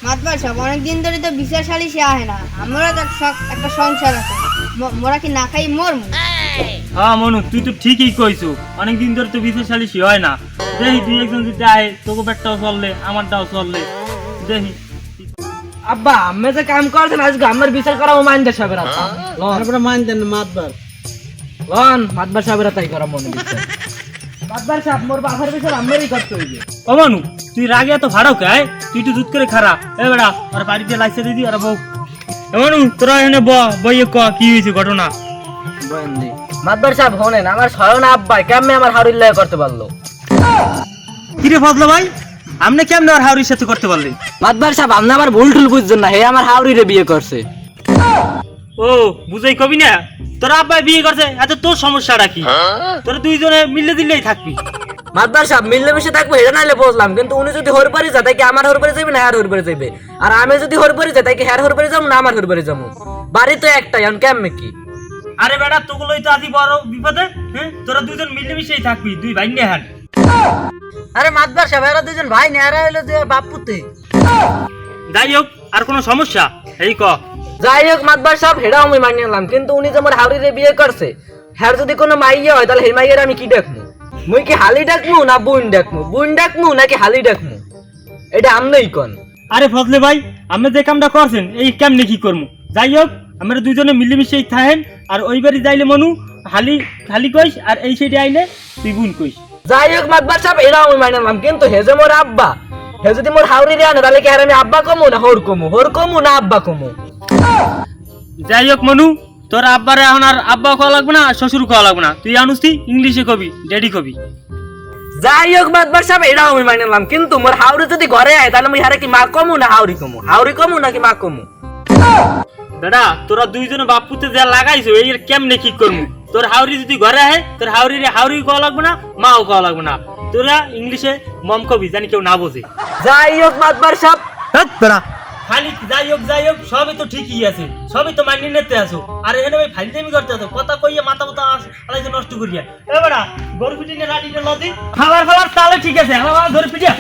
মাতবার সাহেব অনেকদিন ধরে তো বিচার সালিশে আহে না, আমরা তো একটা সংসার আছে, মোরা কি না খাই মরমু? হ্যাঁ মনু, তুই তো ঠিকই কইছো, অনেকদিন ধরে তো বিচার সালিশি হয় না। দেখি তুই একজন যদি আয়, তোকে পেটটাও চললে আমারটাও চললে, দেখি। আব্বা আমি যে কাম করছেন আজকে আমার বিচার করা ও মাইন্দার সাহেবের আছে তারপরে মান দেন মাতবার লন মাতবার সাহেবের তাই করা মনে বিচার মাতবার সাহেব মোর বাবার বিচার আমারই করতে হইবে। ও মনু, তুই রাগে এত ভাড়াও খায়, তুই একটু দুধ করে খারা। এ বেড়া, আর বাড়িতে লাইসে দিদি আর বউ। এ মনু, তোরা এখানে বইয়ে ক কি হয়েছে ঘটনা। বন্দি মাতবার সাহেব হনেন আমার স্মরণ আব্বা কেমনে আমার হারুল্লাহ করতে পারলো। কিরে ফজলা ভাই, আমনে কেমন আর হাউরির সাথে করতে পারলি? মাতবার সাহেব আপনি আমার ভুল টুল বুঝছেন না, হে আমার হাউরিরে বিয়ে করছে। ও বুঝাই কবি না, তোরা আব্বাই বিয়ে করছে, এত তোর সমস্যাটা কি? তোরা দুইজনে মিলে দিলেই থাকবি। মাতবার সাহেব মিললে মিশে থাকবো এটা নাইলে বুঝলাম, কিন্তু উনি যদি হরপারি যায় তাই কি আমার হরপারি যাবে না হ্যার হরপারি যাবে, আর আমি যদি হরপারি যাই তাই কি হ্যার হরপারি যাবো না আমার হরপারি যাবো? বাড়ি তো একটাই, এখন কেমনে কি? আরে বেটা, তোগুলোই তো আদি বড় বিপদে। হ্যাঁ, তোরা দুইজন মিলে মিশেই থাকবি, দুই ভাই নিয়ে হান। আরে মাতবার সাহেব এরা দুজন ভাই নেহারা হইলো যে বাপুতে। যাই হোক, আর কোনো সমস্যা এই ক। যাই হোক মাতবার সাহেব হেডাও আমি মানিয়ে নিলাম, কিন্তু উনি যে আমার হাউরিরে বিয়ে করছে, হ্যার যদি কোনো মাইয়া হয় তাহলে হে মাইয়ের আমি কি ডাকমু? মুই কি হালি ডাকমু না বুন ডাকমু? বুন ডাকমু নাকি হালি ডাকমু? এটা আমনেই কোন। আরে ফজলে ভাই, আপনি যে কামটা করছেন এই কেমনে কি করবো? যাই হোক, আমরা দুইজনে মিলেমিশেই থাকেন। আর ওই বাড়ি যাইলে মনু হালি হালি কইস, আর এই সাইডে আইলে তুই বুন কইস। যাই হোক মাতবার সাহেব এটাও আমি মানিয়ে নিলাম, কিন্তু হে যে মোর আব্বা, হে যদি মোর হাউরিরে আনে তাহলে কি হ্যার আমি আব্বা কমু না হর কমু? হর কমু না আব্বা কমু? যাই হোক মনু, তোর আব্বারে এখন আর আব্বা খাওয়া লাগবে না, শ্বশুর খাওয়া লাগবে না। তুই আনুসতি ইংলিশে কবি, ড্যাডি কবি। যাই হোক মাতবার সাহেব এটাও আমি মানিয়ে নিলাম, কিন্তু মোর হাউরি যদি ঘরে আয় তাহলে আমি হারে কি মা কমু না হাউরি কমু? হাউরি কমু নাকি মা কমু? দাদা, তোরা দুইজনে বাপুতে যা লাগাইছো এই কেমনে কি করবো? তোর হাউরি যদি ঘরে আহে, তোর হাউরিরে হাউরি খাওয়া লাগবে না, মাও খাওয়া লাগবে না। তোরা ইংলিশে মম কবি, জানি কেউ না বোঝে। যাই হোক মাতবার সাহেব খালি যাই হোক সবই তো ঠিকই আছে, সবই তো মানিয়ে নিতে আসো। আর এখানে ওই ফাইলটামি করতে আসো, কথা কইয়া মাথা মাথা আলাইছে নষ্ট করিয়া। এবারা গরু পিটিনে রাডিনে লদি খাবার তাহলে ঠিক আছে, আমার ধরে পিটিয়া